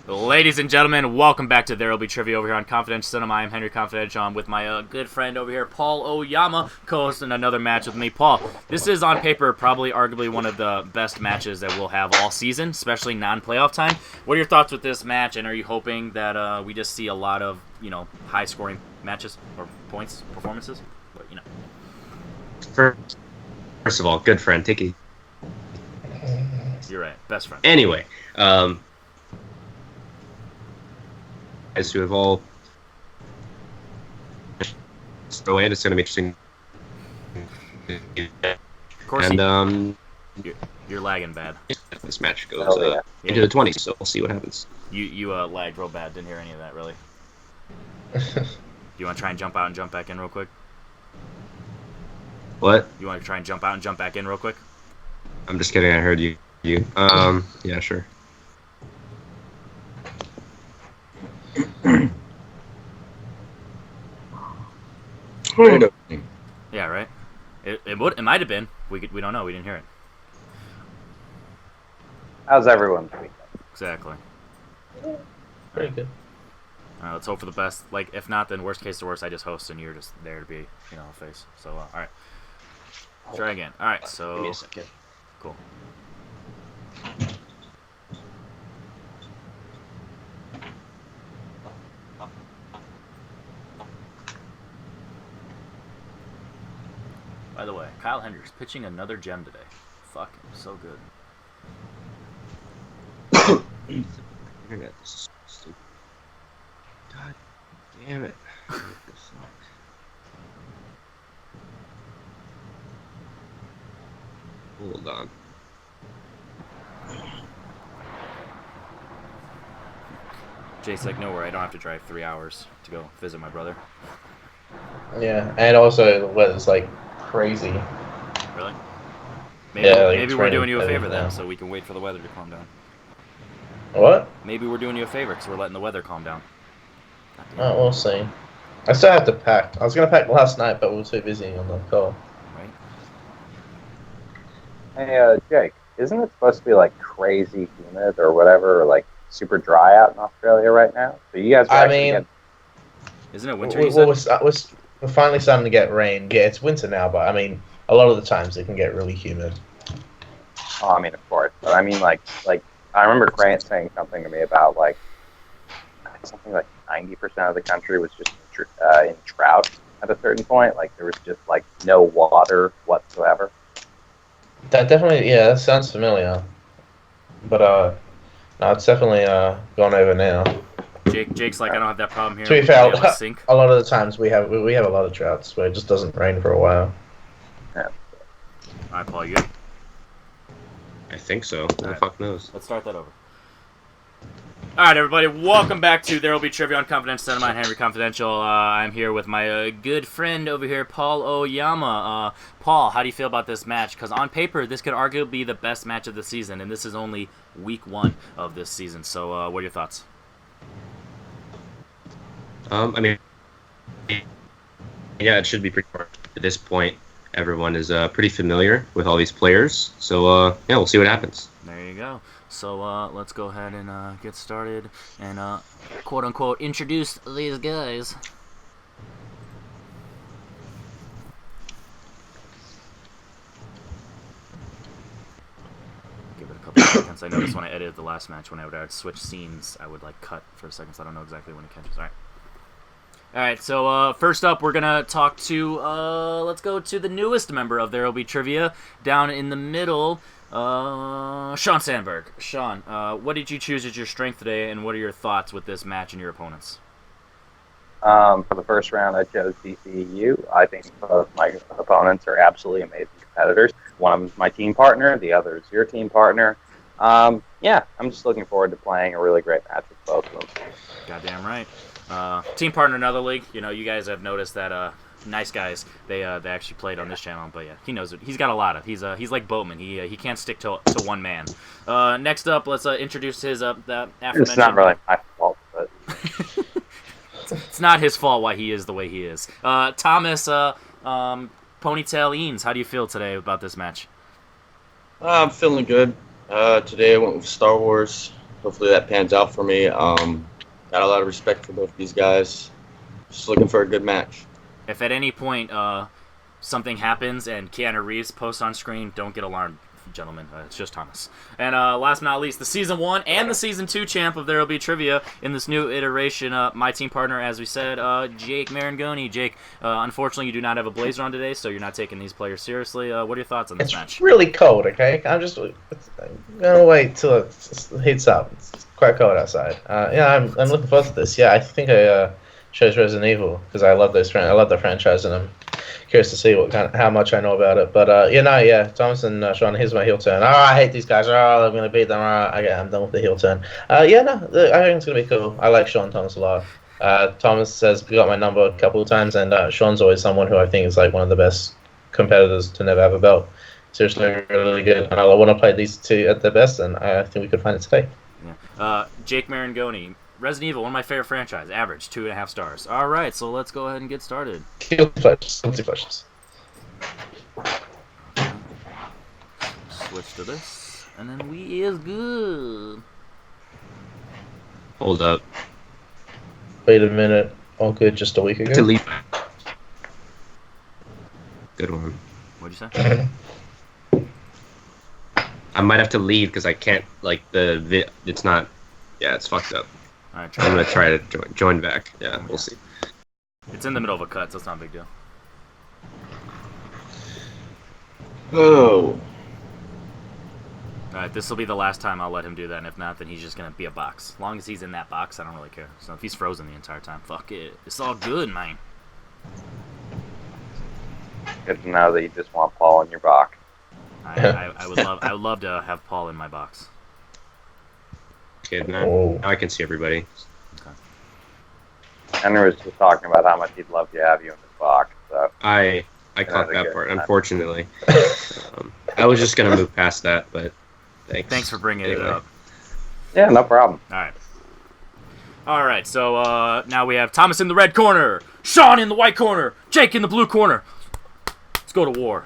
Ladies and gentlemen, welcome back to There Will Be Trivia over here on Confidential Cinema. I am Henry Confidential. I'm with my good friend over here, Paul Oyama, co-hosting another match with me. Paul, this is on paper probably arguably one of the best matches that we'll have all season, especially non-playoff time. What are your thoughts with this match, and are you hoping that we just see a lot of, high-scoring matches or points, performances? But, First of all, good friend, take it. You're right, best friend. Anyway, as who have all so it's going to be interesting. Of course, and you're lagging bad. This match goes into the 20s, so we'll see what happens. You lagged real bad. Didn't hear any of that, really. Do you want to try and jump out and jump back in real quick? What? You want to try and jump out and jump back in real quick? I'm just kidding. I heard you. Yeah, sure. Yeah, right. It might have been. We don't know. We didn't hear it. How's everyone's weekend? Exactly. Pretty good. Let's hope for the best. Like, if not, then worst case to worst, I just host and you're just there to be, a face. So, all right. Try again. All right. So. Give me a second. Cool. By the way, Kyle Hendricks pitching another gem today. Fuck him, so good. Internet, this is stupid. God damn it. Hold on. Jake's like, no worry, I don't have to drive 3 hours to go visit my brother. Yeah, and also the weather's like crazy. Really? Maybe, Yeah, like, maybe it's we're doing raining you a favor now. then, so we can wait for the weather to calm down. What? Maybe we're doing you a favor because we're letting the weather calm down. Oh, we'll see. I still have to pack. I was gonna pack last night, but we were too busy on the call. Right? Hey, Jake, isn't it supposed to be like crazy humid or whatever, or like super dry out in Australia right now? So you guys are Isn't it winter? You said? We're finally starting to get rain. Yeah, it's winter now, but I mean, a lot of the times it can get really humid. Oh, I mean, of course, but I mean, like I remember Grant saying something to me about like something like 90% of the country was just in drought at a certain point. Like there was just like no water whatsoever. That definitely, yeah, that sounds familiar. But no, it's definitely gone over now. Jake's like, I don't have that problem here. To be fair, They always sink. a lot of the times we have a lot of droughts where it just doesn't rain for a while. Yeah. All right, Paul, you good? I think so. Who the Alright. fuck knows? Let's start that over. Alright, everybody, welcome back to There Will Be Trivia on Confidential Cinema. I'm Henry Confidential. I'm here with my good friend over here, Paul Oyama. Paul, how do you feel about this match? Because on paper, this could arguably be the best match of the season, and this is only week 1 of this season. So, what are your thoughts? I mean, yeah, it should be pretty hard. At this point, everyone is pretty familiar with all these players. So, yeah, we'll see what happens. There you go. So, let's go ahead and get started and, quote-unquote, introduce these guys. Give it a couple seconds. I noticed when I edited the last match, when I would switch scenes, I would, cut for a second, so I don't know exactly when it catches. Alright. Alright, so first up, we're going to talk to, let's go to the newest member of There Will Be Trivia, down in the middle, Sean Sandberg. Sean, what did you choose as your strength today, and what are your thoughts with this match and your opponents? For the first round, I chose DCU. I think both my opponents are absolutely amazing competitors. One of them is my team partner, the other is your team partner. Yeah, I'm just looking forward to playing a really great match with both of them. Goddamn right. Team partner in another league. You guys have noticed that nice guys. They actually played on this channel, but yeah, he knows it. He's got a lot of. He's like Boatman. He can't stick to one man. Next up, let's introduce his the aforementioned. It's not really my fault, but It's not his fault why he is the way he is. Thomas Ponytail Eanes, how do you feel today about this match? I'm feeling good. Today I went with Star Wars. hopefully that pans out for me. Got a lot of respect for both these guys. Just looking for a good match. If at any point something happens and Keanu Reeves posts on screen, don't get alarmed, gentlemen. It's just Thomas. And last but not least, the Season 1 and the Season 2 champ of There Will Be Trivia in this new iteration. My team partner, as we said, Jake Marangoni. Jake, unfortunately, you do not have a blazer on today, so you're not taking these players seriously. What are your thoughts on this match? It's really cold, okay? I'm gonna wait till it heats up. It's quite cold outside. I'm looking forward to this. Yeah, I think I chose Resident Evil because I love I love the franchise, and I'm curious to see how much I know about it. But Thomas and Sean, here's my heel turn. Oh, I hate these guys. Oh, I'm gonna beat them. I'm done with the heel turn. I think it's gonna be cool. I like Sean Thomas a lot. Thomas has got my number a couple of times, and Sean's always someone who I think is like one of the best competitors to never have a belt. Seriously, really good. And I want to play these two at their best, and I think we could find it today. Yeah. Jake Marangoni. Resident Evil, one of my favorite franchises. Average, 2.5 stars. All right, so let's go ahead and get started. Guilty pleasures. Switch to this, and then we is good. Hold up. Wait a minute. All good just a week ago. Delete. Good one. What'd you say? I might have to leave because I can't, it's not, it's fucked up. All right, I'm going to try to join back. Yeah, we'll see. It's in the middle of a cut, so it's not a big deal. Oh. All right, this will be the last time I'll let him do that, and if not, then he's just going to be a box. As long as he's in that box, I don't really care. So if he's frozen the entire time, fuck it. It's all good, man. Good to know that you just want Paul in your box. I would love to have Paul in my box. Okay, now I can see everybody. Henry was just talking about how much he'd love to have you in his box. So I caught that part, unfortunately. I was just going to move past that, but thanks for bringing it up. Yeah, no problem. All right, so now we have Thomas in the red corner, Sean in the white corner, Jake in the blue corner. Let's go to war.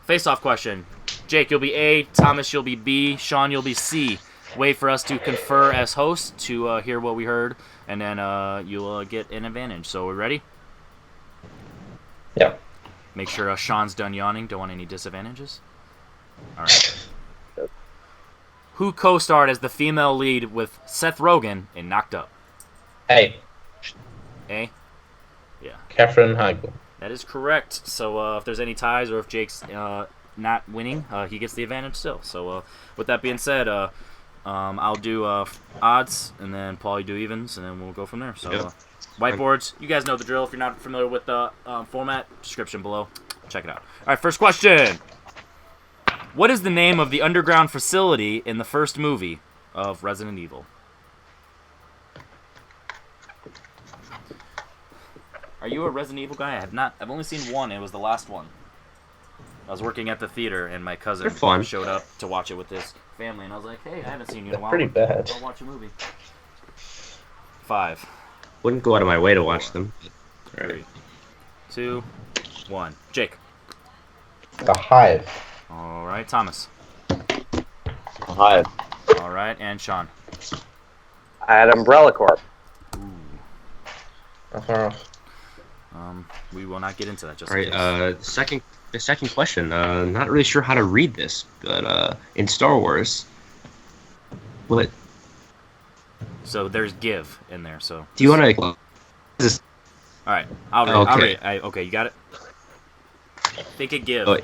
Face-off question. Jake, you'll be A. Thomas, you'll be B. Sean, you'll be C. Wait for us to confer as hosts to hear what we heard, and then you'll get an advantage. So we're ready? Yeah. Make sure Sean's done yawning. Don't want any disadvantages. All right. Who co-starred as the female lead with Seth Rogen in Knocked Up? A. A? Yeah. Katherine Heigl. That is correct. So if there's any ties or if Jake's not winning, he gets the advantage still. So with that being said, I'll do odds, and then Paul, you do evens, and then we'll go from there. So whiteboards, you guys know the drill. If you're not familiar with the format, description below. Check it out. All right, first question. What is the name of the underground facility in the first movie of Resident Evil? Are you a Resident Evil guy? I've only seen one. It was the last one. I was working at the theater, and my cousin showed up to watch it with his family, and I was like, hey, I haven't seen you in a while. Pretty bad. I'll watch a movie. 5. Wouldn't go out of my way to watch them. 3, 2, 1. Jake. The Hive. All right, Thomas. Hi. All right, and Sean. I had Umbrella Corp. Ooh. Not far off. We will not get into that just All in right, case. the second question. Not really sure how to read this, but in Star Wars, what So there's give in there, so. do you want to? All right, I'll read. Okay, you got it? Think it give. Oh,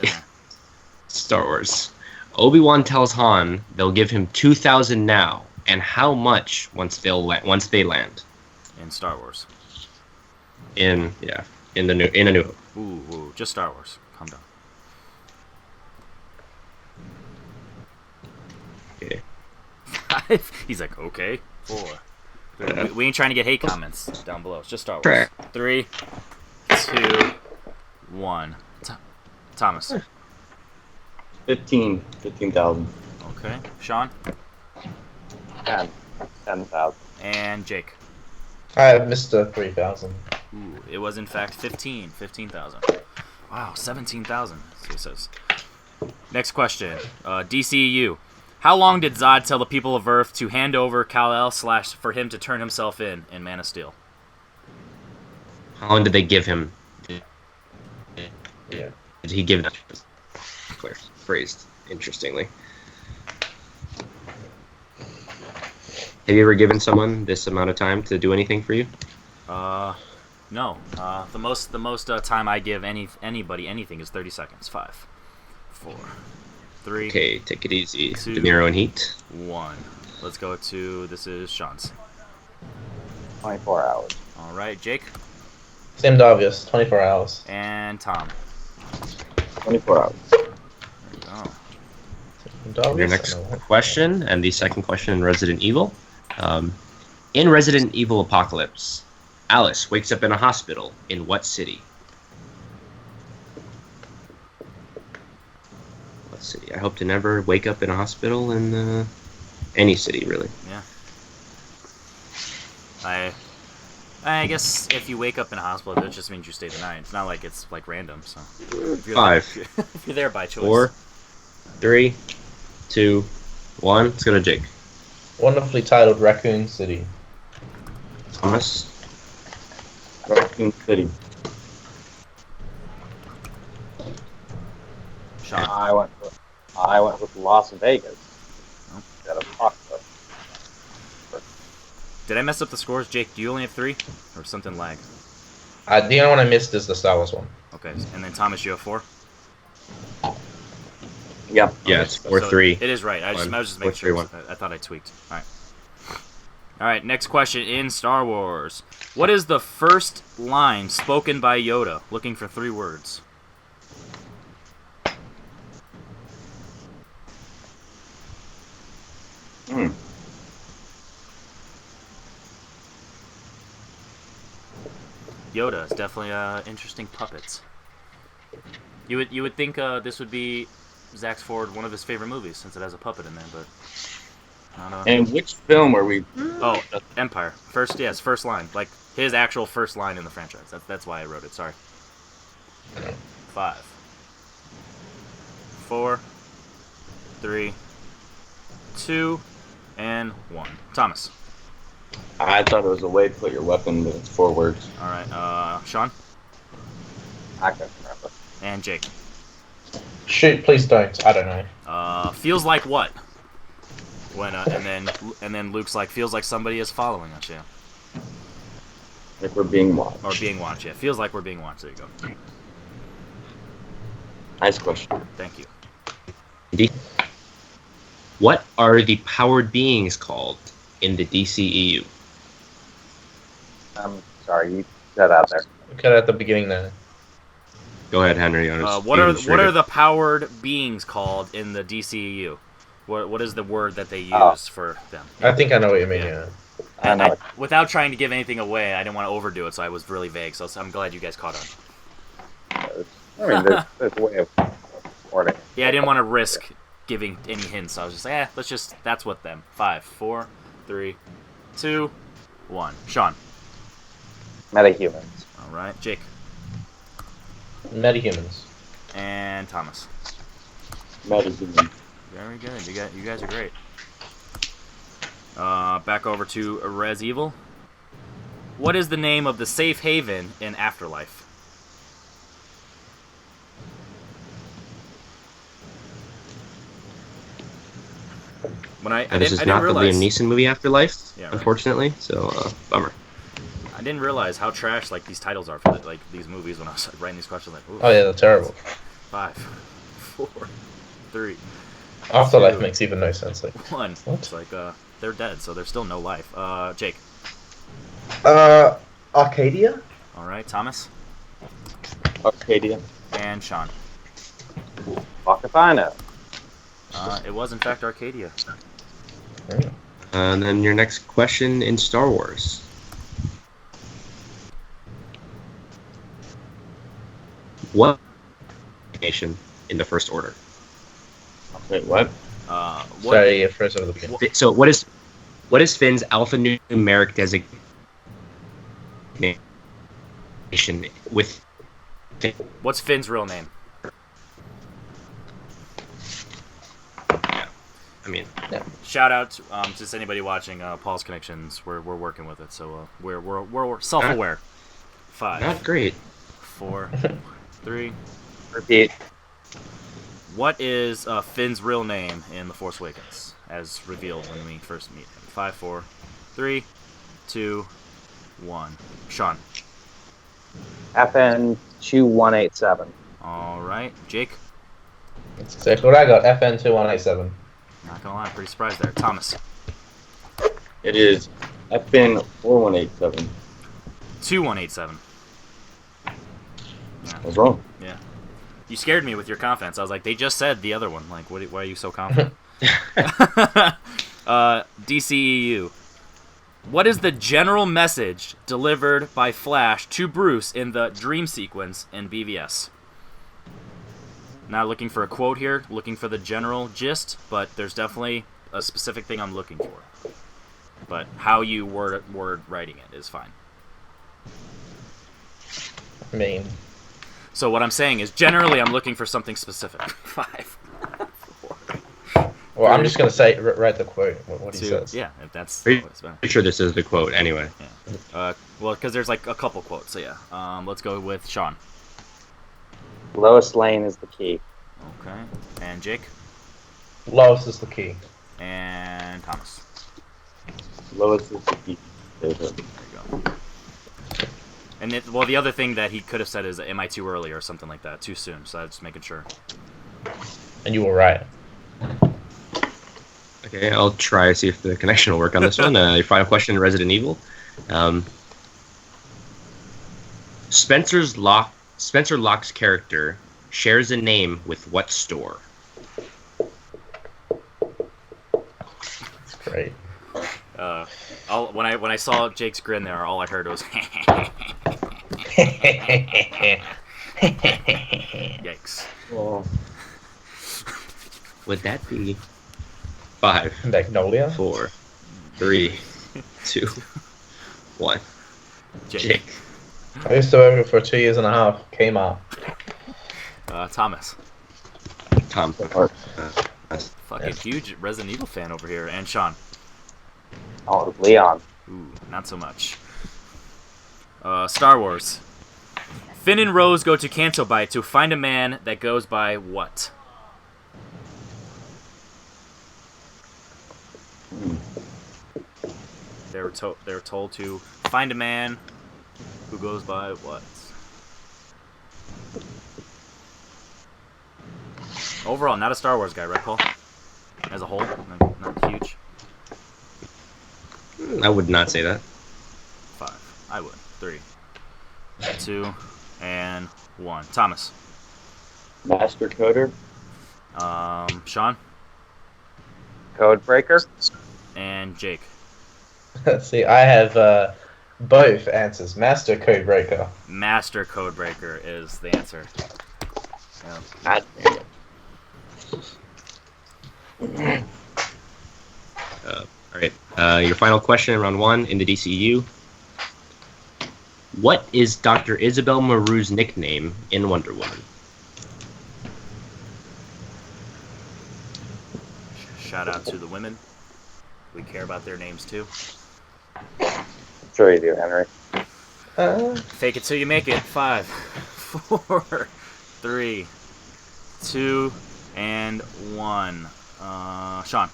Star Wars. Obi-Wan tells Han they'll give him 2,000 now, and how much once they land. In Star Wars. In A New Hope. Ooh, just Star Wars. Calm down. Okay. 5. He's like, okay. 4. We ain't trying to get hate comments down below. It's just Star Wars. 3, 2, 1. Thomas. 15,000. Okay. Sean 10,000. and Jake. I have Mr. 3000. Ooh, it was in fact 15,000. Wow, 17,000. That's what it says. Next question. DCU. How long did Zod tell the people of Earth to hand over Kal-El / for him to turn himself in Man of Steel? How long did they give him? Yeah. Did he give them? Phrased interestingly. Have you ever given someone this amount of time to do anything for you? No. The most time I give anybody anything is 30 seconds. 5, 4, 3. Okay, take it easy. 2, De Niro and Heat. 1. Let's go to, this is Sean's. 24 hours. All right, Jake Seemed obvious. 24 hours. and Tom. 24 hours. There you go. Seemed Your obvious. next I don't know. question, and the second question in Resident Evil. In Resident Evil Apocalypse, Alice wakes up in a hospital in what city? What city? I hope to never wake up in a hospital in any city, really. Yeah. I guess if you wake up in a hospital, that just means you stay the night. It's not like it's like random. So if you're 5, there, if you're there by choice. 4, 3, 2, 1. Let's go to Jake. Wonderfully titled Raccoon City. Thomas. Raccoon City. Sean. I went with Las Vegas. Oh. Instead of Apocalypse. Did I mess up the scores, Jake? Do you only have 3, or something lag? The only one I missed is the Star Wars one. Okay, and then Thomas, you have 4. Yeah. Yeah, it's 4-3. It is right. I was just making 4-3-1. sure. I thought I tweaked. All right. All right. Next question in Star Wars. What is the first line spoken by Yoda? Looking for 3 words. Hmm. Yoda is definitely interesting puppets. You would think this would be Zack Ford, one of his favorite movies, since it has a puppet in there, but I don't know. And which film are we? Oh, Empire. First line. Like his actual first line in the franchise. That's why I wrote it. Sorry. 5, 4, 3, 2, and 1. Thomas. I thought it was a way to put your weapon, but it's 4 words. All right. Sean I couldn't remember. and Jake. Shoot, please don't. I don't know. Feels like what? When and then Luke's like, feels like somebody is following us. Yeah. Like we're being watched. Or being watched. Yeah. Feels like we're being watched. There you go. Nice question. Thank you. D. What are the powered beings called in the DCEU? I'm sorry, you said out there. Cut at the beginning there. Go ahead, Henry. What are the powered beings called in the DCEU? What is the word that they use for them? I think I know what you mean, yeah. I know. Without trying to give anything away, I didn't want to overdo it, so I was really vague. So I'm glad you guys caught on. I mean, there's a way of wording it. Yeah, I didn't want to risk giving any hints. So I was just like, that's what them. 5, 4, 3, 2, 1. Sean. Metahumans. All right, Jake Metahumans. and Thomas. Metahuman. Very good. You guys are great. Back over to Res Evil. What is the name of the safe haven in Afterlife? This is not the Liam Neeson movie Afterlife, Yeah, right. unfortunately. So, bummer. I didn't realize how trash like these titles are for these movies when I was writing these questions. Like, ooh, Oh yeah, they're terrible. 5, 4, 3, Afterlife 2, makes even no sense. Like, 1. What? It's like they're dead, so there's still no life. Jake. Arcadia? All right, Thomas Arcadia. and Sean. Fuck if I know. It was in fact Arcadia. And then your next question in Star Wars. What nation in the First Order? Wait, what? What? Sorry, yeah, first over the beginning. So what is Finn's alphanumeric designation with? What's Finn's real name? I mean, Shout out to just anybody watching Paul's Connections. We're working with it, so we're self-aware. 5, not great. 4, 3. Repeat. What is Finn's real name in The Force Awakens, as revealed when we first meet him? 5, 4, 3, 2, 1. Sean. FN 2187. All right, Jake. That's exactly what I got. FN 2187. Not gonna lie, I'm pretty surprised there. Thomas. It is FN 4187. 2187. I was wrong. Yeah. You scared me with your confidence. I was like, they just said the other one. Like, why are you so confident? DCEU. What is the general message delivered by Flash to Bruce in the dream sequence in BVS? Not looking for a quote here, looking for the general gist, but there's definitely a specific thing I'm looking for. But how you word writing it is fine. I mean, So what I'm saying is, generally, I'm looking for something specific. 5, 4, well, I'm just gonna say write the quote. What he 2. says. Yeah, if that's Are you- what it's about. Pretty sure this is the quote anyway. Well, because there's like a couple quotes. So yeah, let's go with Sean. Lois Lane is the key. Okay, and Jake, Lois is the key. and Thomas. Lois is the key. There you go. And the other thing that he could have said is, "Am I too early?" or something like that, too soon. So I was just making sure. And you were right. Okay, I'll try to see if the connection will work on this one. Your final question, Resident Evil. Spencer Locke's character shares a name with what store? It's great. When I saw Jake's grin there, all I heard was yikes. Well, Would that be 5, Magnolia. 4, 3, 2, 1? Jake. I used to work it for 2 years and a half. Kmart. Thomas. Tom. Fucking huge Resident Evil fan over here, and Sean. Oh, it was Leon. Ooh, not so much. Star Wars. Finn and Rose go to Canto Bight to find a man that goes by what? They were told to find a man who goes by what? Overall, not a Star Wars guy, right, Paul? As a whole, not huge. I would not say that. 5. I would. 3, 2, and 1. Thomas. Master Coder. Sean. Code Breaker. And Jake. See, I have both answers. Master Codebreaker. Master Codebreaker is the answer. Yeah. God damn it. All right. Your final question, round 1 in the DCU. What is Dr. Isabel Maru's nickname in Wonder Woman? Shout out to the women. We care about their names too. Sure you do, Henry. Fake it till you make it. 5, 4, 3, 2, and 1. Sean.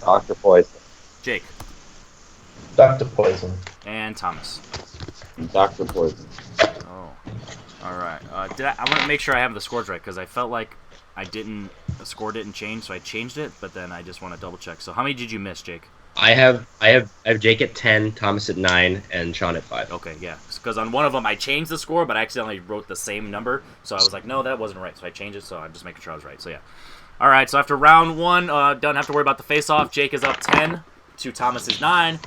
Dr. Poison. Jake. Dr. Poison. And Thomas. Dr. Poison. Oh. Alright. I want to make sure I have the scores right, because I felt like the score didn't change, so I changed it, but then I just want to double check. So how many did you miss, Jake? I have Jake at 10, Thomas at 9, and Sean at 5. Okay, yeah. Because on one of them I changed the score, but I accidentally wrote the same number. So I was like, no, that wasn't right. So I changed it, so I'm just making sure I was right. So yeah. All right, so after round 1, don't have to worry about the face-off. Jake is up 10 to Thomas's 9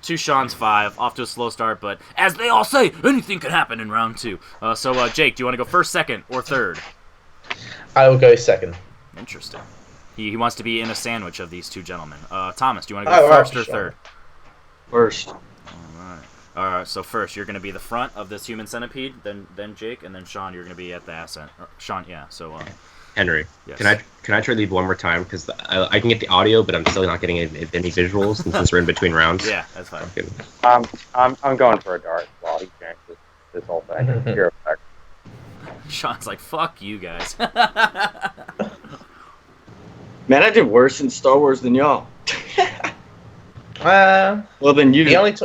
to Sean's 5. Off to a slow start, but as they all say, anything could happen in round 2. So Jake, do you want to go first, second, or third? I will go second. Interesting. He wants to be in a sandwich of these two gentlemen. Thomas, do you want to go first or third? First. All right, so first, you're going to be the front of this human centipede, then Jake, and then Sean, you're going to be at the ascent. Sean, yeah, so Henry, Yes. can I try to leave one more time because I can get the audio, but I'm still not getting any visuals since we're in between rounds. Yeah, that's fine. I'm going for a dart while he changes this whole thing. Pure effect. Sean's like, fuck you guys. Man, I did worse in Star Wars than y'all. Well, then you. The only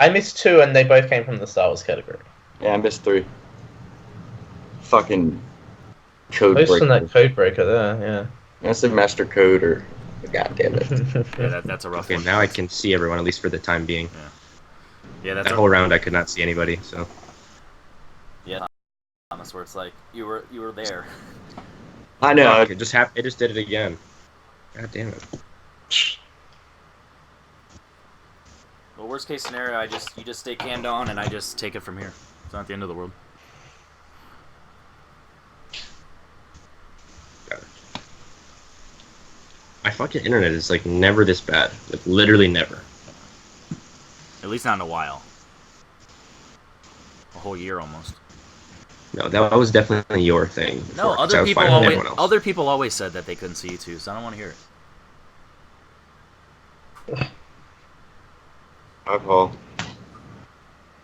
I missed 2, and they both came from the Star Wars category. Yeah, I missed 3. Fucking code Most from breaker. that code breaker there, yeah. I said master code or. God damn it. Yeah, that's a rough Okay, one. now I can see everyone at least for the time being. Yeah, that's That a whole round I could not see anybody. So Thomas, where it's like you were there. I know. Fuck, it just did it again. God damn it. Well, worst case scenario, you just stay canned on, and I just take it from here. It's not the end of the world. Got it. My fucking internet is like never this bad. Like literally never. At least not in a while. A whole year almost. No, that was definitely your thing. No, before, 'cause I was fine with everyone else. other people always said that they couldn't see you too, so I don't want to hear it. Alcohol.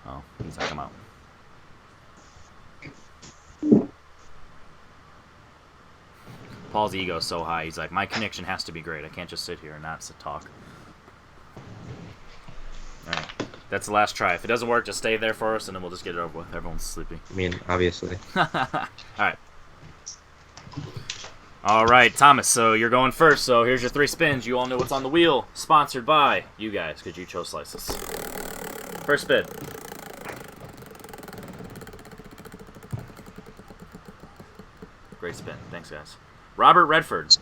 Oh, he's not come out. Paul's ego is so high. He's like, my connection has to be great. I can't just sit here and not talk. All right, that's the last try. If it doesn't work, just stay there for us, and then we'll just get it over with. Everyone's sleepy. I mean, obviously. All right, Thomas. So you're going first. So here's your 3 spins. You all know what's on the wheel. Sponsored by you guys, because you chose slices. First spin. Great spin. Thanks, guys. Robert Redford.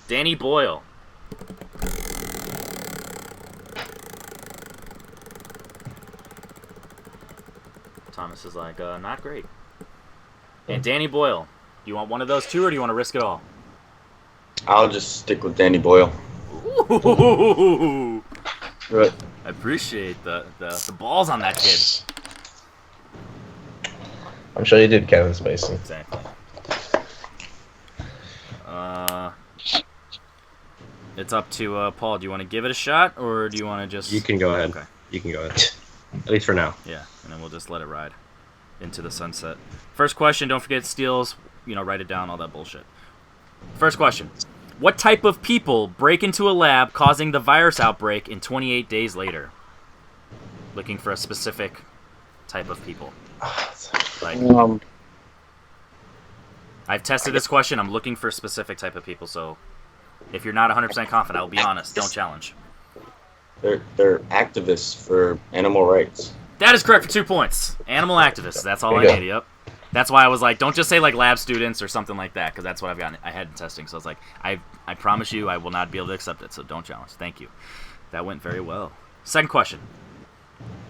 Danny Boyle. Thomas is like, not great. And Danny Boyle. You want one of those 2, or do you want to risk it all? I'll just stick with Danny Boyle. Ooh. Right. I appreciate the balls on that kid. I'm sure you did, Kevin Spacey. Exactly. It's up to Paul. Do you want to give it a shot, or do you want to just... You can go ahead. Okay. You can go ahead. At least for now. Yeah, and then we'll just let it ride into the sunset. First question, don't forget steals, write it down, all that bullshit. First question. What type of people break into a lab causing the virus outbreak in 28 days later? Looking for a specific type of people. Like, I've tested this question. I'm looking for a specific type of people, so if you're not 100% confident, I'll be honest. Don't challenge. They're activists for animal rights. That is correct for 2 points. Animal activists. That's all There I you go. need. Yep. That's why I was like, don't just say like lab students or something like that, because that's what I had in testing. So I was like, I promise you, I will not be able to accept it. So don't challenge. Thank you. That went very well. Second question.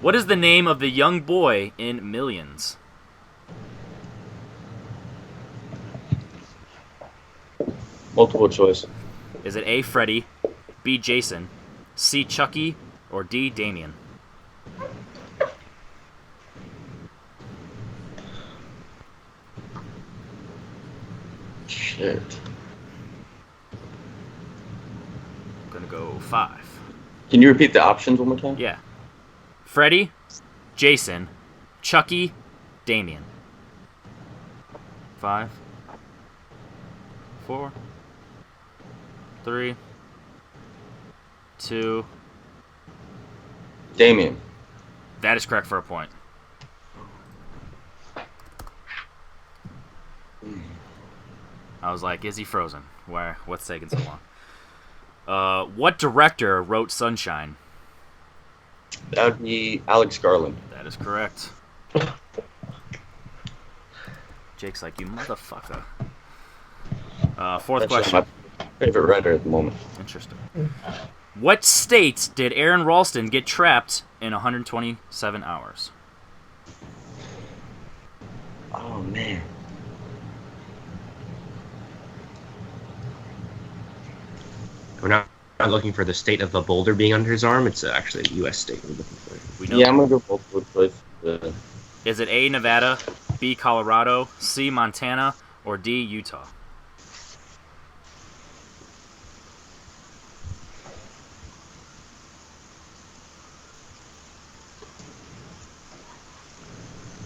What is the name of the young boy in Millions? Multiple choice. Is it A. Freddy, B. Jason, C. Chucky, or D. Damien? Shit. I'm gonna go 5. Can you repeat the options one more time? Yeah. Freddy, Jason, Chucky, Damien. 5, 4, 3, 2. Damien. That is correct for a point. I was like, is he frozen? What's taking so long? What director wrote Sunshine? That would be Alex Garland. That is correct. Jake's like, you motherfucker. Fourth That's question. my favorite writer at the moment. Interesting. What state did Aaron Ralston get trapped in 127 hours? Oh man. We're not not looking for the state of the boulder being under his arm. It's actually a U.S. state we're looking for. We know. Yeah, I'm gonna go multiple choice. Is it A, Nevada, B, Colorado, C, Montana, or D, Utah?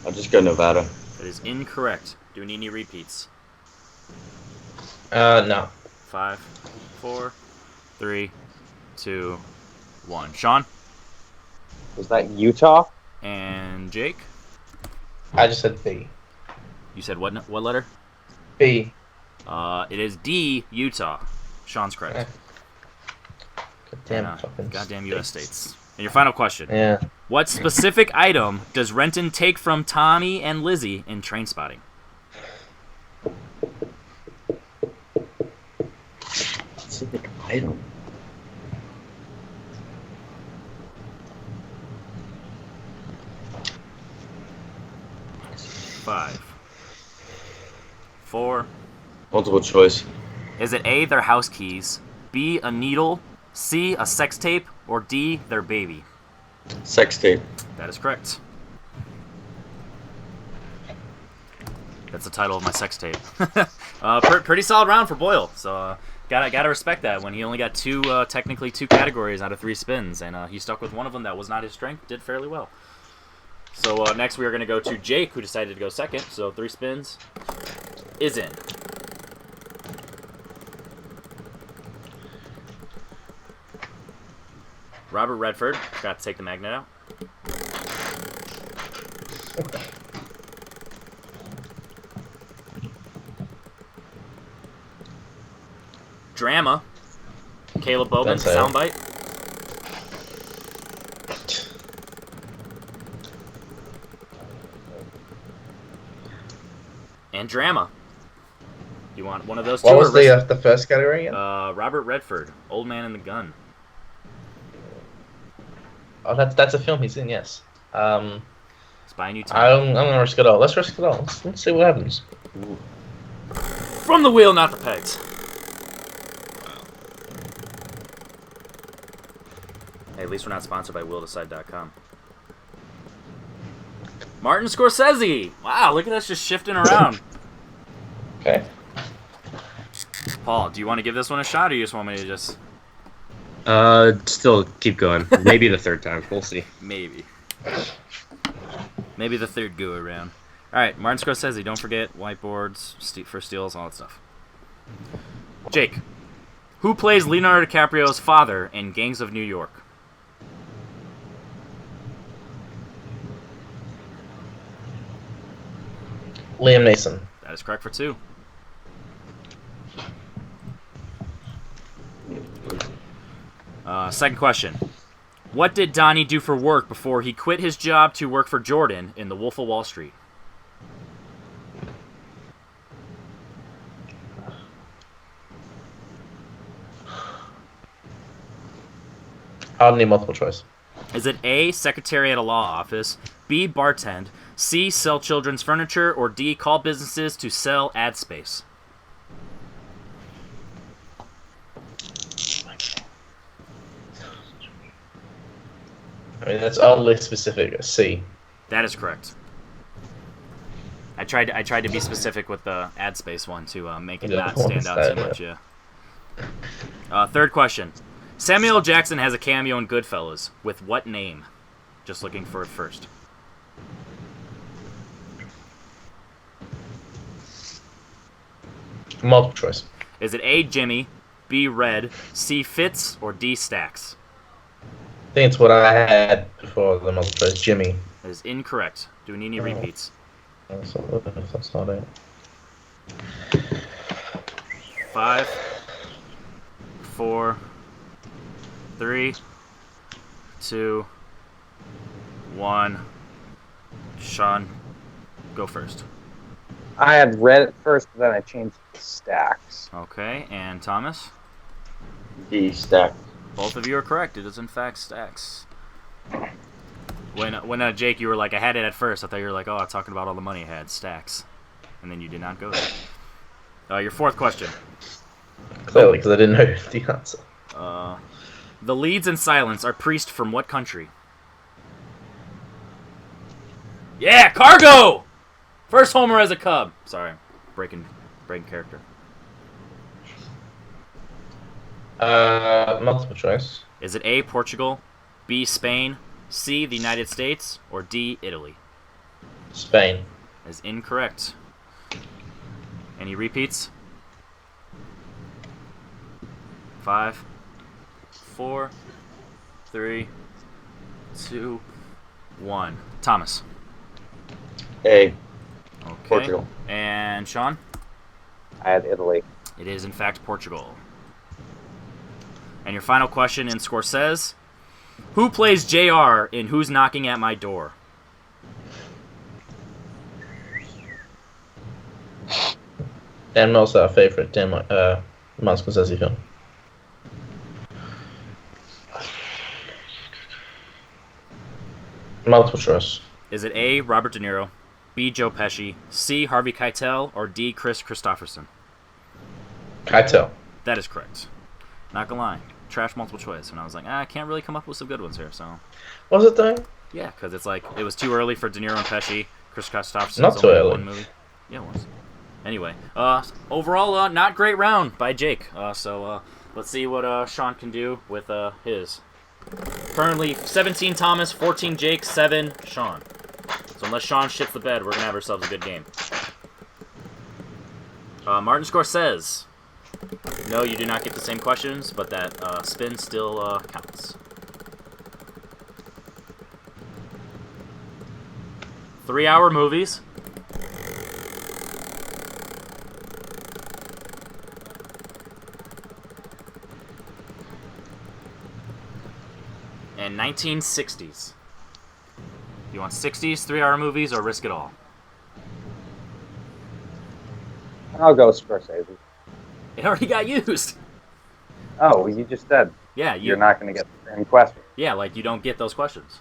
I'll just go Nevada. That is incorrect. Do we need any repeats? No. 5, 4, 3, 2, 1. Sean Was that Utah? and Jake. I just said B. You said what letter? B. It is D, Utah. Sean's correct. Goddamn fucking Goddamn U.S. states. And your final question. Yeah. What specific item does Renton take from Tommy and Lizzie in Trainspotting? Specific item. Five, 4. Multiple choice. Is it A, their house keys, B, a needle, C, a sex tape, or D, their baby? Sex tape. That is correct. That's the title of my sex tape. Pretty solid round for Boyle. So gotta respect that when he only got technically two categories out of 3 spins, and he stuck with one of them that was not his strength. Did fairly well. So next we are going to go to Jake, who decided to go second. So 3 spins is in. Robert Redford got to take the magnet out. Drama. Caleb Bowman, That's it. soundbite. And Drama. You want one of those two? What was or the first category again? Robert Redford, Old Man and the Gun. Oh, that's a film he's in. Yes. Spy New Time. I'm gonna risk it all. Let's risk it all. Let's see what happens. From the wheel, not the pegs. Hey, at least we're not sponsored by WillDecide.com. Martin Scorsese. Wow, look at us just shifting around. Okay. Paul, do you want to give this one a shot, or you just want me to just... Still keep going. Maybe the third time. We'll see. Maybe. Maybe the third go around. Alright, Martin Scorsese, don't forget whiteboards, for steals, all that stuff. Jake, who plays Leonardo DiCaprio's father in Gangs of New York? Liam Neeson. That is correct for 2. Second question. What did Donnie do for work before he quit his job to work for Jordan in The Wolf of Wall Street? I'll need multiple choice. Is it A, secretary at a law office, B, bartend, C, sell children's furniture, or D, call businesses to sell ad space? I mean, that's oddly specific. C. That is correct. I tried to be specific with the ad space one to make it Yeah, not stand out too much. Yeah. Third question. Samuel L. Jackson has a cameo in Goodfellas. With what name? Just looking for it first. Multiple choice. Is it A, Jimmy, B, Red, C, Fitz, or D, Stacks? I think it's what I had before the multiple choice. Jimmy. That is incorrect. Do we need any repeats? That's not it. 5, 4, 3, 2, 1. Sean, go first. I had Red at first, but then I changed to Stacks. Okay, and Thomas? D, Stack. Both of you are correct. It is in fact Stacks. When Jake, you were like, I had it at first. I thought you were like, oh, I'm talking about all the money I had, Stacks. And then you did not go there. Your fourth question. Clearly, because I didn't know the answer. The leads in silence are priest from what country? Yeah, Cargo! First homer as a Cub. Sorry, breaking character. Multiple choice. Is it A, Portugal, B, Spain, C, the United States, or D, Italy? Spain. Is incorrect. Any repeats? 5, 4, 3, 2, 1. Thomas. A. Okay. Portugal. And Sean? I had Italy. It is, in fact, Portugal. And your final question in Scorsese. Who plays JR in Who's Knocking at My Door? Dan Mills, our favorite Martin Scorsese film. Multiple choice. Is it A, Robert De Niro, B, Joe Pesci, C, Harvey Keitel, or D, Chris Christopherson? Keitel. That is correct. Not gonna lie. Trash multiple choice. And I was like, I can't really come up with some good ones here, so... Was it though? Yeah, because it's like, it was too early for De Niro and Pesci. Chris Christopherson Not too early. one movie. Yeah, it was. Anyway, overall, not great round by Jake. So let's see what Sean can do with his. Currently 17 Thomas, 14 Jake, 7 Sean. So unless Sean shits the bed, we're gonna have ourselves a good game. Martin Scorsese. No, you do not get the same questions, but that spin still counts. 3-hour movies. And 1960s. You want 60s, 3-hour movies, or risk it all? I'll go Scorsese. It already got used. Oh, well, you just said Yeah, you're not going to get the same question. Yeah, like you don't get those questions.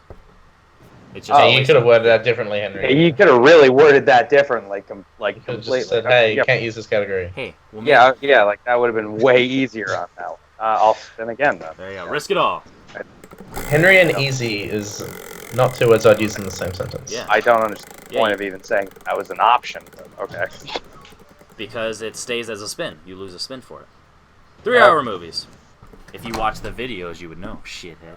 It's just. Hey, you could have worded that differently, Henry. Yeah, you could have really worded that differently. You could have Completely. just said, "Hey, you can't use this category." Hey, we'll Yeah, like that would have been way easier on that one. I'll spin again, then. There you go. Risk it all. Henry and easy is not two words I'd use in the same sentence. Yeah. I don't understand the Yeah, point of even saying that was an option, but okay. Because it stays as a spin. You lose a spin for it. 3-hour movies. If you watch the videos, you would know. Shithead.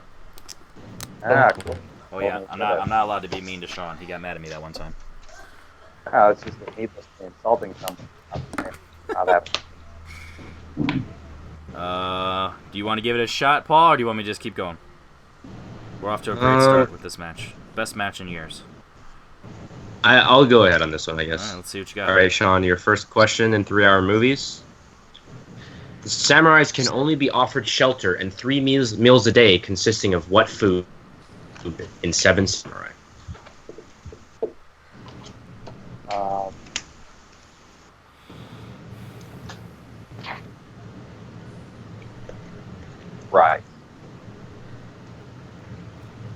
Cool. Oh yeah, I'm not allowed to be mean to Sean. He got mad at me that one time. It's just needlessly insulting someone. Not happening. Do you want to give it a shot, Paul, or do you want me to just keep going? We're off to a great start with this match. Best match in years. I'll go ahead on this one, I guess. All right, let's see what you got. All right, Sean, your first question in 3-hour movies. The samurais can only be offered shelter and 3 meals a day consisting of what food in 7 Samurai? Right.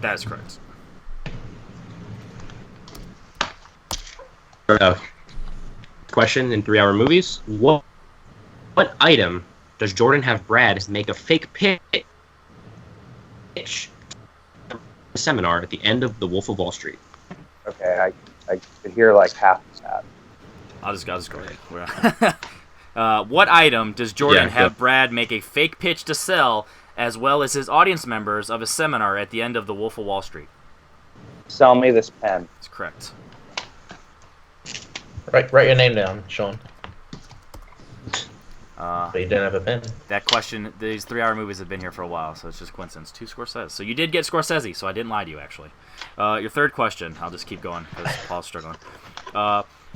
That is correct. Question in 3-hour movies. What item does Jordan have Brad make a fake pitch seminar at the end of The Wolf of Wall Street? Okay, I could hear like half of that. I'll just go ahead. What item does Jordan have Brad make a fake pitch to sell, as well as his audience members, of a seminar at the end of The Wolf of Wall Street? Sell me this pen. That's correct. Write your name down, Sean. But you didn't have a pen. That question, these 3-hour movies have been here for a while, so it's just coincidence. 2 Scorsese. So you did get Scorsese, so I didn't lie to you, actually. Your third question, I'll just keep going, because Paul's struggling.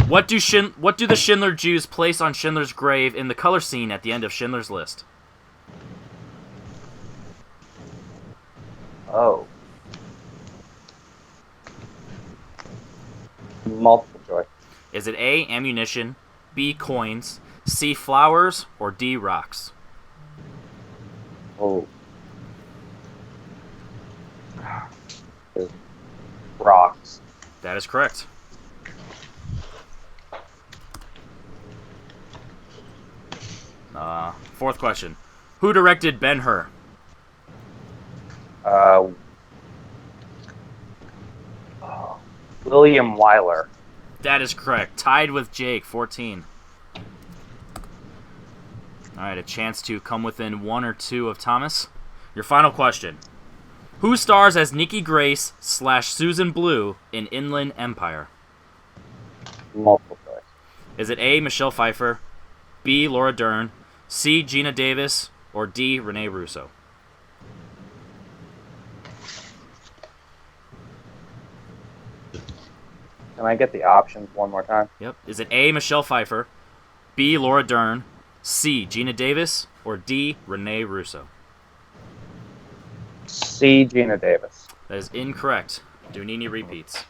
What do the Schindler Jews place on Schindler's grave in the color scene at the end of Schindler's List? Oh. Multiple choice. Is it A, ammunition, B, coins, C, flowers, or D, rocks? Oh. Rocks. That is correct. Fourth question. Who directed Ben-Hur? William Wyler. That is correct. Tied with Jake, 14. All right, a chance to come within 1 or 2 of Thomas. Your final question. Who stars as Nikki Grace / Susan Blue in Inland Empire? Multiple choice. Is it A, Michelle Pfeiffer, B, Laura Dern, C, Gina Davis, or D, Renee Russo? Can I get the options one more time? Yep. Is it A, Michelle Pfeiffer, B, Laura Dern, C, Gina Davis, or D, Renee Russo? C. Gina Davis. That is incorrect. Do we need any repeats?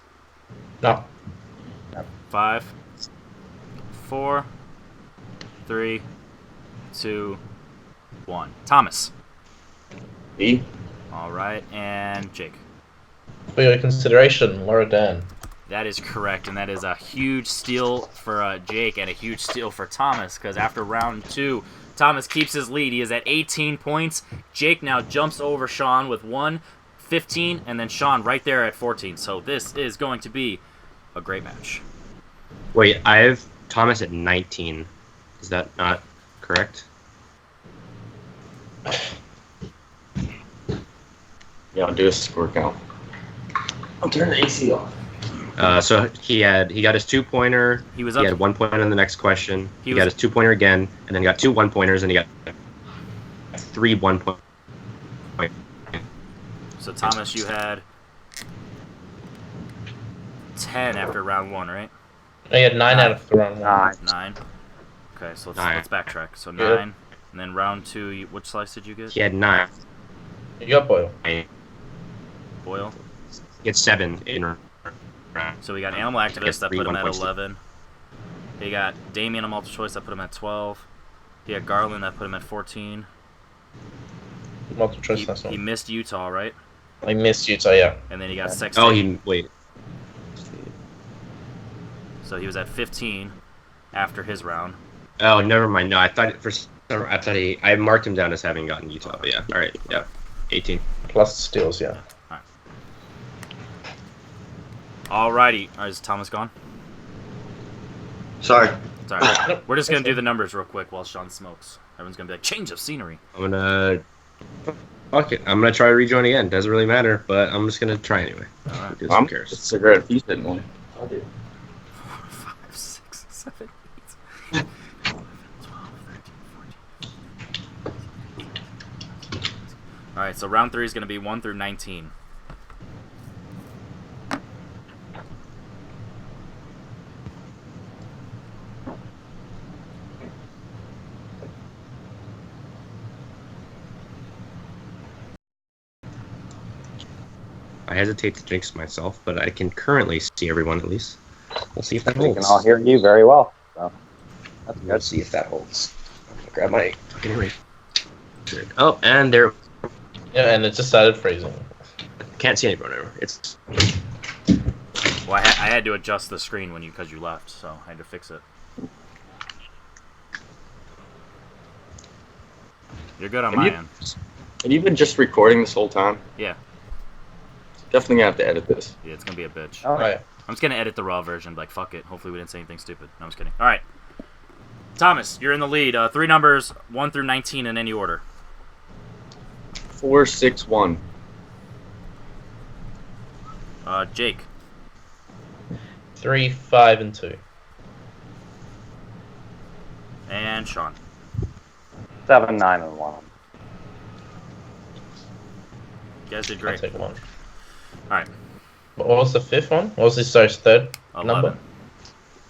No. 5, 4, 3, 2, 1. Thomas. B. All right, and Jake. For your consideration, Laura Dern. That is correct, and that is a huge steal for Jake and a huge steal for Thomas, because after round 2, Thomas keeps his lead. He is at 18 points. Jake now jumps over Sean with 15, and then Sean right there at 14. So this is going to be a great match. Wait, I have Thomas at 19. Is that not correct? Yeah, I'll do a score count. I'll turn the AC off. So he got his 2-pointer. He was He up. had 1 point on the next question. He was- got his 2-pointer again, and then got 2 1-pointers, and he got 3 1-point. So Thomas, you had 10 after round 1, right? I had 9 out of the round 1. 9. 9. Okay, so let's 9. backtrack. So Yeah. 9, and then round 2. Which slice did you get? He had 9. You got Boyle. Boyle. He had 7 in round. So we got Animal Activist that three put him at 1 points. 11. He got Damien on multiple choice that put him at 12. He had Garland that put him at 14. Multiple choice He, last he one. missed Utah, right? I missed Utah, yeah. And then he got Sexton. Oh, wait. So he was at 15 after his round. Oh, never mind. No, I thought I marked him down as having gotten Utah. But yeah, all right, yeah, 18. Plus steals, yeah. Alrighty. All right, is Thomas gone? Sorry. It's all right. We're just going to do the numbers real quick while Sean smokes. Everyone's going to be like, change of scenery. I'm gonna fuck it. I'm gonna try to rejoin again. Doesn't really matter, but I'm just gonna try anyway. All right. Who cares? It's a cigarette if you didn't want. I'll do. 4, 5, 6, 7, 8, 12, 13, 14. All right, so round 3 is going to be 1 through 19. I hesitate to jinx myself, but I can currently see everyone at least. We'll see if that We holds. can all hear you very well. So that's We'll good. see if that holds. I'm gonna grab my fucking erase. Oh, and there. Yeah, and it just started freezing. Can't see anyone anymore. It's Well, I had to adjust the screen because you left, so I had to fix it. You're good on Have my you- end. Have you been just recording this whole time? Yeah. Definitely gonna have to edit this. Yeah, it's gonna be a bitch. Oh, Right. I'm just gonna edit the raw version. Like, fuck it. Hopefully, we didn't say anything stupid. No, I'm just kidding. All right, Thomas, you're in the lead. 3 numbers, 1 through 19 in any order. 4, 6, 1. Jake, 3, 5, and 2. and Sean. 7, 9, and 1. You guys did Oh, I'll great. take 1. All right, What was the 5th one? What was the third 11. number?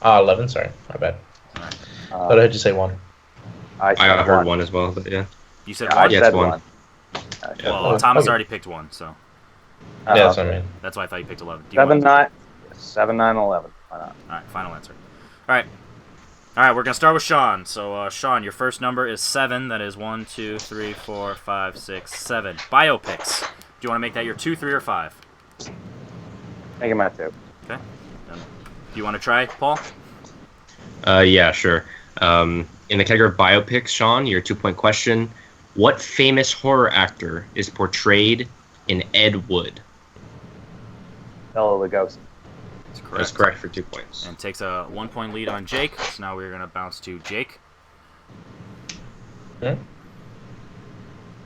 Ah, 11, sorry. My bad. Thought I heard you say 1. I I heard one as well, but yeah. You said Yeah, I 1. Yeah, it's said one. 1. Yeah. Well, Oh, Thomas okay. already picked 1, so Yeah, that's what I mean. that's why I thought you picked 11. Do you 7, want- 9, 7, 9, 11. Why not? All right, final answer. All right. All right, we're going to start with Sean. So, Sean, your first number is 7. That is 1, 2, 3, 4, 5, 6, 7. Biopics. Do you want to make that your 2, 3, or 5? Make him at 2. Okay. Do you want to try, Paul? Yeah, sure. In the category of biopics, Sean, your 2-point question: what famous horror actor is portrayed in Ed Wood? Bela Lugosi. That's That's correct for 2 points. And takes a 1 point lead on Jake. So now we're going to bounce to Jake. Hmm?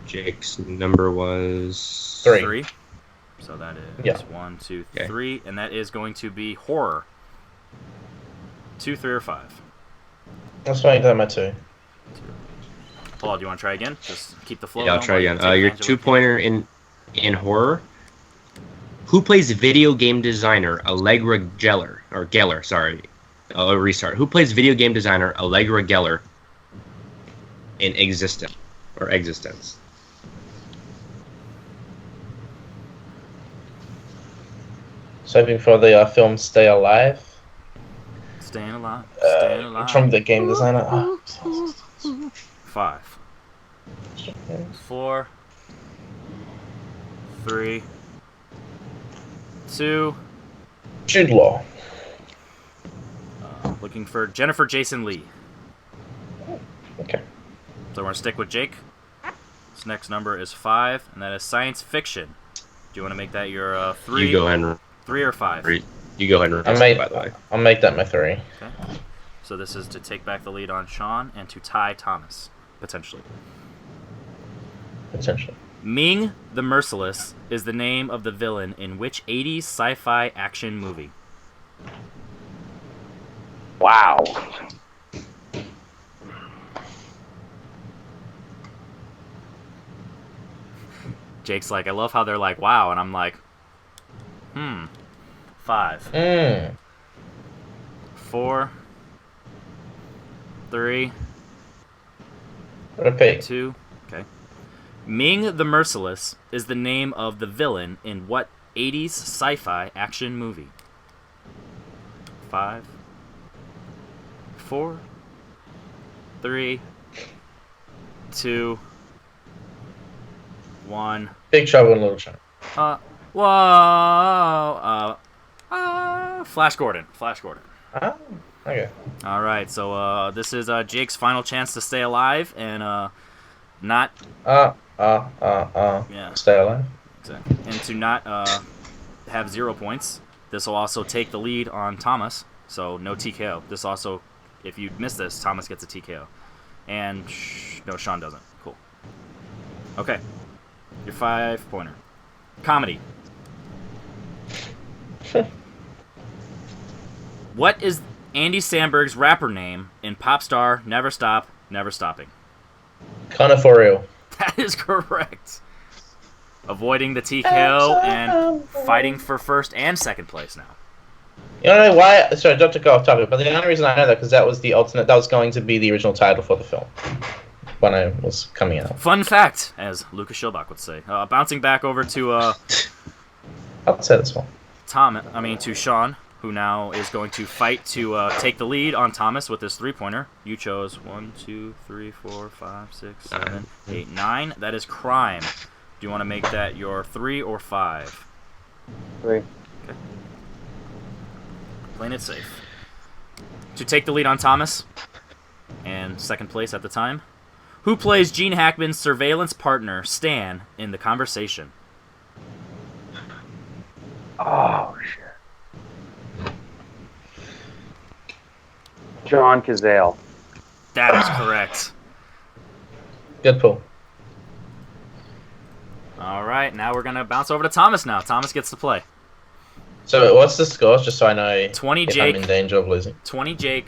Jake's number was 3. So that is Yeah. 1, 2, Okay. 3. And that is going to be horror. 2, 3, or 5. That's fine. That my 2. Paul, do you want to try again? Just keep the flow Yeah, I'll going try while you again. take Your advantage of 2-pointer in horror. Who plays video game designer Allegra Geller? Sorry, I'll restart. Who plays video game designer Allegra Geller in Existence? So before the film Stay Alive. Staying alive. Staying alive. From the game designer. Oh. 5, 4, 3, 2. Jude Law. Looking for Jennifer Jason Leigh. Okay. So we're going to stick with Jake. This next number is 5, and that is science fiction. Do you want to make that your 3? You go ahead and 3 or 5? you go ahead and repeat it, by the way. I'll make that my 3. Okay. So this is to take back the lead on Sean and to tie Thomas, potentially. Potentially. Ming the Merciless is the name of the villain in which 80s sci-fi action movie? Wow. Jake's like, I love how they're like, wow, and I'm like, 5, 4, 3, Repeat. 2. Okay. Ming the Merciless is the name of the villain in what 80s sci-fi action movie? 5, 4, 3, 2, 1. Big Trouble in Little China. Flash Gordon. Flash Gordon. Ah, okay. All right, so this is Jake's final chance to stay alive and not yeah, Stay alive. exactly, and to not have 0 points. This will also take the lead on Thomas, so no TKO. This also, if you miss this, Thomas gets a TKO, and no, Sean doesn't. Cool. Okay, your 5-pointer. Comedy. What is Andy Samberg's rapper name in Popstar Never Stop, Never Stopping? Connor for real. That is correct. Avoiding the TKO and fighting for first and second place now. You know why? Sorry, not to go off topic, but the only reason I know that because that was the alternate. That was going to be the original title for the film when I was coming out. Fun fact, as Lucas Schilbach would say. Bouncing back over to I'll say this one. to Sean, who now is going to fight to take the lead on Thomas with his 3-pointer. You chose 1, 2, 3, 4, 5, 6, 7, 8, 9. That is crime. Do you want to make that your 3 or 5? 3. Okay. Playing it safe. To take the lead on Thomas, and second place at the time, who plays Gene Hackman's surveillance partner, Stan, in The Conversation? Oh, shit. John Cazale. That is correct. Good pull. All right, now we're going to bounce over to Thomas now. Thomas gets to play. So what's the score? Just so I know 20 if Jake. I'm in danger of losing. 20 Jake,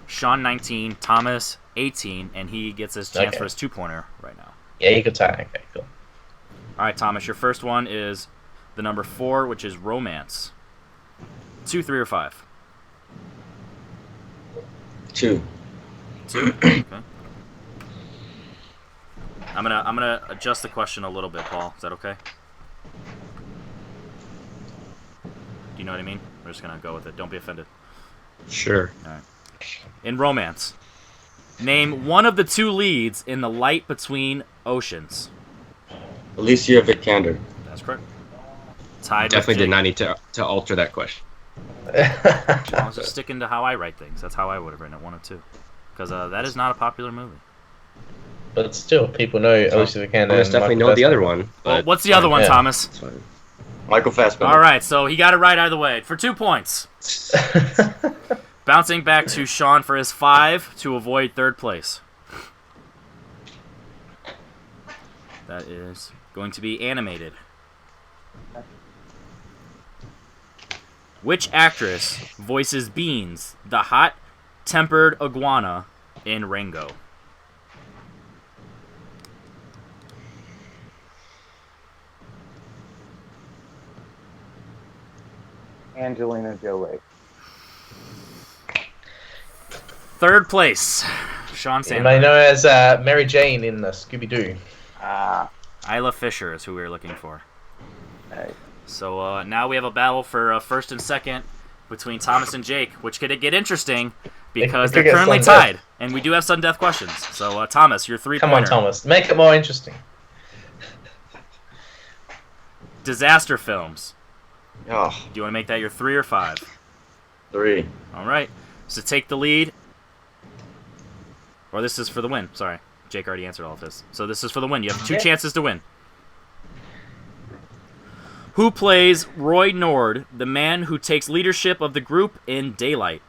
Sean 19, Thomas 18, and he gets his chance Okay. for his 2-pointer right now. Yeah, you could tie. Okay, cool. All right, Thomas, your first one is the number 4, which is romance. 2, 3, or 5? 2. 2. Okay. I'm gonna adjust the question a little bit, Paul. Is that okay? Do you know what I mean? We're just gonna go with it. Don't be offended. Sure. All right. In romance, name one of the 2 leads in The Light Between Oceans. Alicia Vikander. That's correct. Tied. Definitely with did Jake. not need to alter that question. I was just sticking to how I write things. That's how I would have written it, 1 or 2, because that is not a popular movie. But still, people know Alicia Vikander. I definitely know the other one. Well, But what's the other one, Yeah. Thomas? it's fine. Michael Fassbender. All right, so he got it right either way for 2 points. Bouncing back to Sean for his 5 to avoid third place. That is going to be animated. Which actress voices Beans, the hot-tempered iguana, in Rango? Angelina Jolie. Third place, Sean You Sandberg. may know as Mary Jane in Scooby-Doo. Isla Fisher is who we were looking for. Hey. So now we have a battle for first and second between Thomas and Jake, which could get interesting because It could they're get currently sudden tied, and we do have sudden death questions. So Thomas, your 3-pointer. Come on, Thomas. Make it more interesting. Disaster films. Oh, Do you want to make that your 3 or 5? 3. All right. So take the lead. Or this is for the win. Sorry. Jake already answered all of this. So this is for the win. You have 2 chances to win. Who plays Roy Nord, the man who takes leadership of the group in Daylight?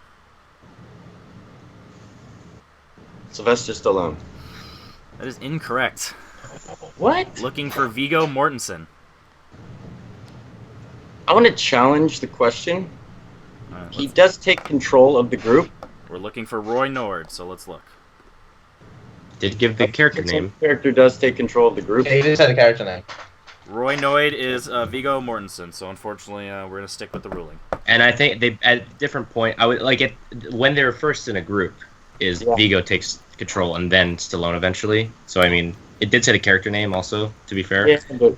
Sylvester Stallone. That is incorrect. What? Looking for Viggo Mortensen. I want to challenge the question. All right, He does take control of the group. we're looking for Roy Nord, so let's look. Did give the character name. Character does take control of the group. Yeah, you just had a character name. Roy Nord is Viggo Mortensen, so unfortunately we're going to stick with the ruling. And I think they at different point. I would like it when they're first in a group. Is Yeah. Vigo takes control and then Stallone eventually. So I mean, it did say the character name also. To be fair. Yeah, but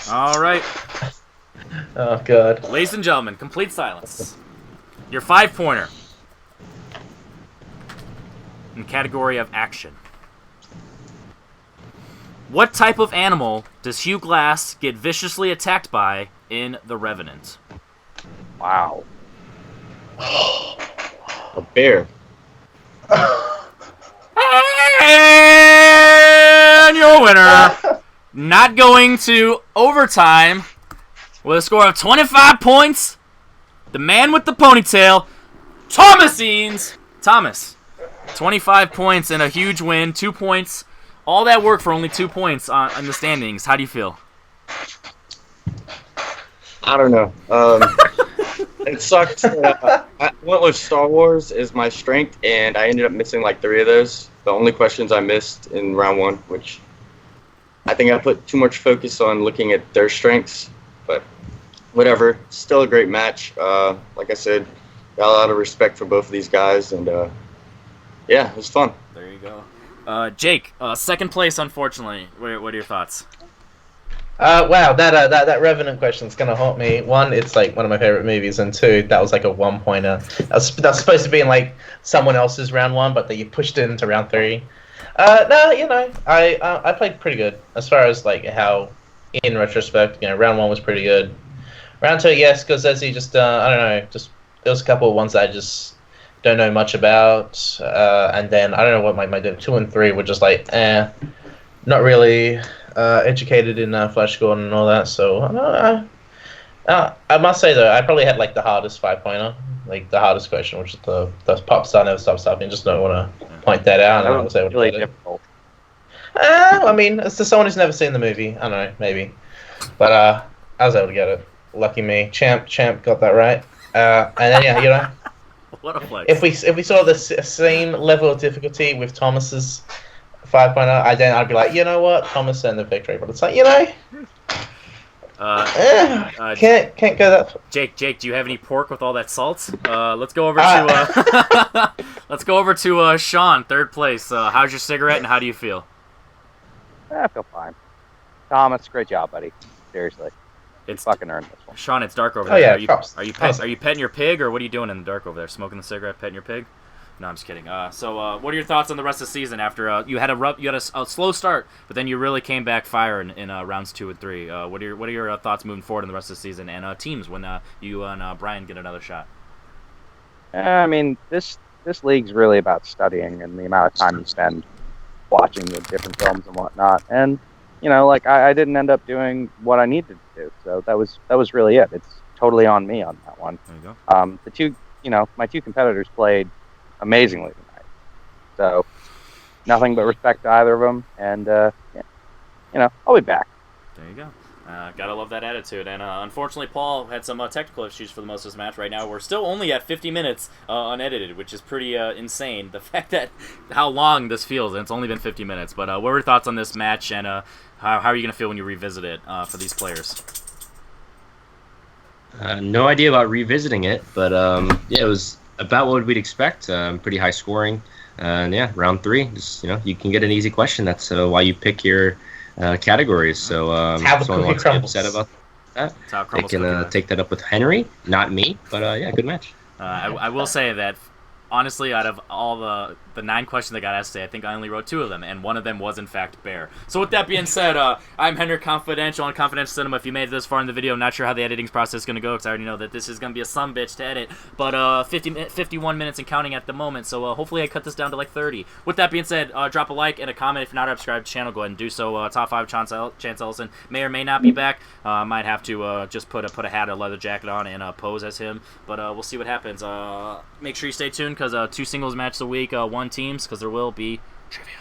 All right. Oh, God. Ladies and gentlemen, complete silence. Your 5-pointer. In category of action. What type of animal does Hugh Glass get viciously attacked by in The Revenant? Wow. a bear. And your winner, not going to overtime with a score of 25 points, the man with the ponytail, Thomas Eanes. Thomas, 25 points and a huge win, 2 points. All that work for only 2 points on the standings. How do you feel? I don't know. It sucked. I went with Star Wars as my strength, and I ended up missing like 3 of those. The only questions I missed in round 1, which I think I put too much focus on looking at their strengths. But whatever. Still a great match. Like I said, got a lot of respect for both of these guys, and yeah, it was fun. There you go. Jake, second place, unfortunately. What are your thoughts? Wow, that Revenant question's gonna haunt me. 1, it's like one of my favorite movies, and 2, that was like a 1-pointer. That was supposed to be in like someone else's round 1, but then you pushed it into round 3. No, you know, I played pretty good as far as like how, in retrospect, you know, round 1 was pretty good. Round 2, yes, because as he just I don't know, just there was a couple of ones that I just don't know much about, and then I don't know what my 2 and 3 were just like, not really educated in Flash Gordon and all that. So I must say though, I probably had like the hardest 5-pointer, like the hardest question, which is the pop star never stops stopping. Just don't want to point that out. And I was able to really get it. difficult. I mean, it's to someone who's never seen the movie. I don't know, maybe, but I was able to get it. Lucky me. Champ got that right. And then yeah, you know. What a flex. If we saw the same level of difficulty with Thomas's 5-pointer, I'd be like, you know what, Thomas earned the victory. But it's like, you know, can't go that. Jake, do you have any pork with all that salt? Let's go over to let's go over to Sean, third place. How's your cigarette and how do you feel? I feel fine. Thomas, great job, buddy. Seriously, It's fucking earned this one. Sean, it's dark over Oh, there. yeah, are you props. are you petting your pig or what are you doing in the dark over there? Smoking the cigarette, petting your pig? No, I'm just kidding. So what are your thoughts on the rest of the season after you had a slow start, but then you really came back firing in rounds 2 and 3? What are your thoughts moving forward in the rest of the season and teams when you and Brian get another shot? I mean, this league's really about studying and the amount of time you spend watching the different films and whatnot. And you know, like I didn't end up doing what I needed to do. So that was really it. It's totally on me on that one. There you go. The two, my two competitors played amazingly tonight. So nothing but respect to either of them. And, I'll be back. There you go. Gotta love that attitude. And unfortunately, Paul had some technical issues for the most of this match. Right now, we're still only at 50 minutes unedited, which is pretty insane. The fact that how long this feels, and it's only been 50 minutes. But what were your thoughts on this match, and how are you gonna feel when you revisit it for these players? No idea about revisiting it, but it was about what we'd expect. Pretty high scoring. And yeah, round 3. Just you can get an easy question. That's why you pick your categories. So How the someone cookie wants to get crumbles. upset about that, That's how it they crumbles can cookie. take that up with Henry, not me. But yeah, good match. I will say that, honestly, out of all the 9 questions that got asked today, I think I only wrote 2 of them, and one of them was, in fact, Bear. So with that being said, I'm Henry Confidential on Confidential Cinema. If you made it this far in the video, I'm not sure how the editing process is going to go, because I already know that this is going to be a sumbitch to edit, but 51 minutes and counting at the moment, so hopefully I cut this down to like 30. With that being said, drop a like and a comment. If you're not subscribed to the channel, go ahead and do so. Top 5 Chance Ellison may or may not be back. Might have to just put a hat, a leather jacket on, and pose as him, but we'll see what happens. Make sure you stay tuned, because 2 singles matches a week, 1 teams, because there will be trivia.